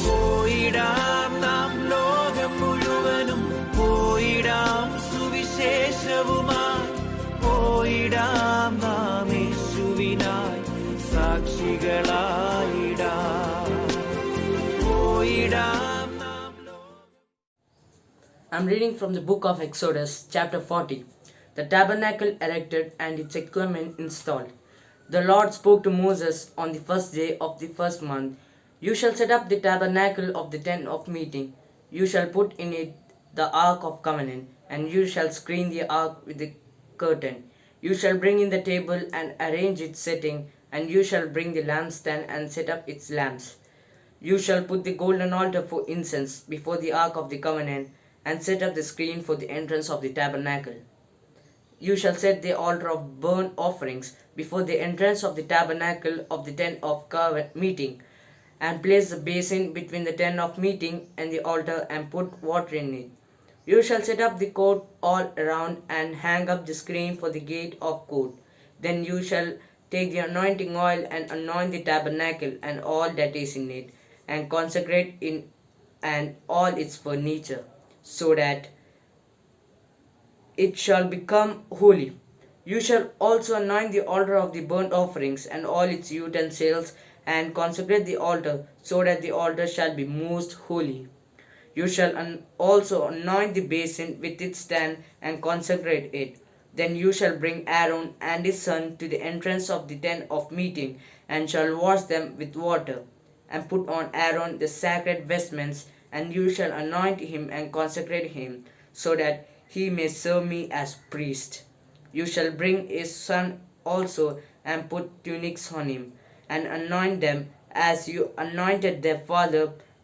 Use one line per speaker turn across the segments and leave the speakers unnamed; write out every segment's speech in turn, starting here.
പോയിടാം നാം ലോകം മുഴുവനും, പോയിടാം സുവിശേഷവുമായി, പോയിടാം നാം യേശുവിനായി സാക്ഷികളായിടാം. പോയിടാം നാം.
I'm reading from the book of Exodus, chapter 40. The tabernacle erected and its equipment installed. The Lord spoke to Moses on the first day of the first month. You shall set up the tabernacle of the tent of meeting. You shall put in it the ark of covenant, and you shall screen the ark with the curtain. You shall bring in the table and arrange its setting, and you shall bring the lampstand and set up its lamps. You shall put the golden altar for incense before the ark of the covenant, and set up the screen for the entrance of the tabernacle. You shall set the altar of burnt offerings before the entrance of the tabernacle of the tent of meeting, and place the basin between the tent of meeting and the altar, and put water in it. You shall set up the court all around, and hang up the screen for the gate of court. Then you shall take the anointing oil and anoint the tabernacle and all that is in it, and consecrate it and all its furniture, so that it shall become holy. You shall also anoint the altar of the burnt offerings and all its utensils, and consecrate the altar, so that the altar shall be most holy. You shall also anoint the basin with its stand and consecrate it. Then you shall bring Aaron and his son to the entrance of the tent of meeting, and shall wash them with water, and put on Aaron the sacred vestments, and you shall anoint him and consecrate him, so that he may serve me as priest. You shall bring his son also, and put tunics on him, and anoint them as you anointed their father,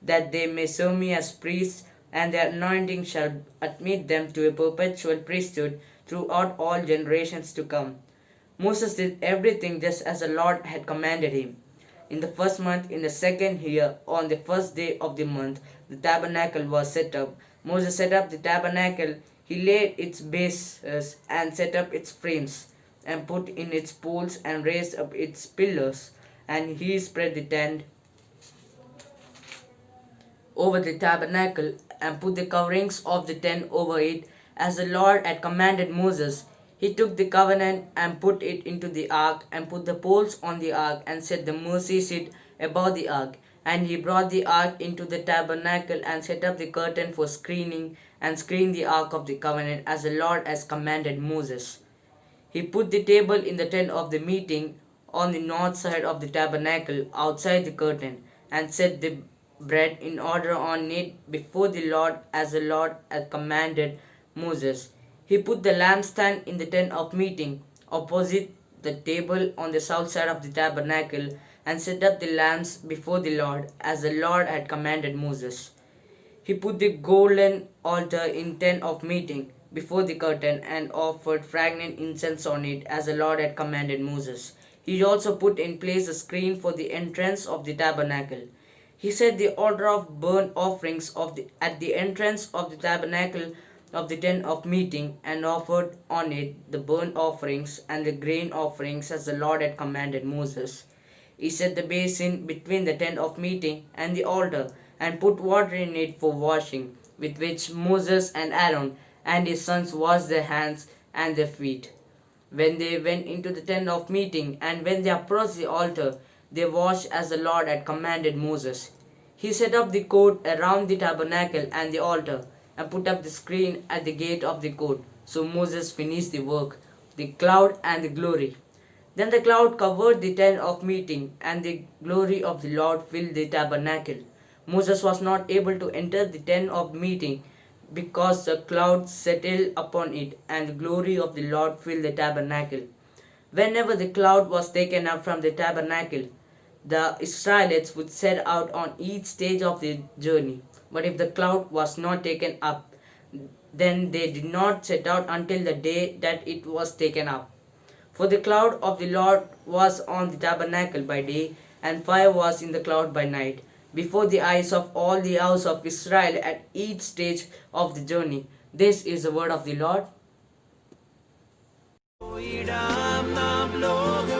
that they may serve me as priests, and their anointing shall admit them to a perpetual priesthood throughout all generations to come. Moses did everything just as the Lord had commanded him. In the first month, in the second year, on the first day of the month, the tabernacle was set up. Moses set up the tabernacle. He laid its bases and set up its frames, and put in its poles and raised up its pillars. And he spread the tent over the tabernacle, and put the coverings of the tent over it, as the Lord had commanded Moses. He took the covenant and put it into the ark, and put the poles on the ark, and set the mercy seat above the ark. And he brought the ark into the tabernacle, and set up the curtain for screening, and screened the ark of the covenant, as the Lord has commanded Moses. He put the table in the tent of the meeting on the north side of the tabernacle, outside the curtain, and set the bread in order on it before the Lord, as the Lord had commanded Moses. He put the lampstand in the tent of meeting, opposite the table on the south side of the tabernacle, and set up the lamps before the Lord, as the Lord had commanded Moses. He put the golden altar in tent of meeting before the curtain, and offered fragrant incense on it, as the Lord had commanded Moses. He also put in place a screen for the entrance of the tabernacle. He set the altar of burnt offerings at the entrance of the tabernacle of the tent of meeting, and offered on it the burnt offerings and the grain offerings, as the Lord had commanded Moses. He set the basin between the tent of meeting and the altar, and put water in it for washing, with which Moses and Aaron and his sons washed their hands and their feet when they went into the tent of meeting, and when they approached the altar, they washed as the Lord had commanded Moses. He set up the court around the tabernacle and the altar, and put up the screen at the gate of the court. So Moses finished the work, the cloud and the glory. Then the cloud covered the tent of meeting, and the glory of the Lord filled the tabernacle. Moses was not able to enter the tent of meeting, because the cloud settled upon it, and the glory of the Lord filled the tabernacle. Whenever the cloud was taken up from the tabernacle, the Israelites would set out on each stage of the journey. But if the cloud was not taken up, then they did not set out until the day that it was taken up. For the cloud of the Lord was on the tabernacle by day, and fire was in the cloud by night, before the eyes of all the house of Israel at each stage of the journey. This is the word of the Lord.
പോയിടാം നാം ലോകം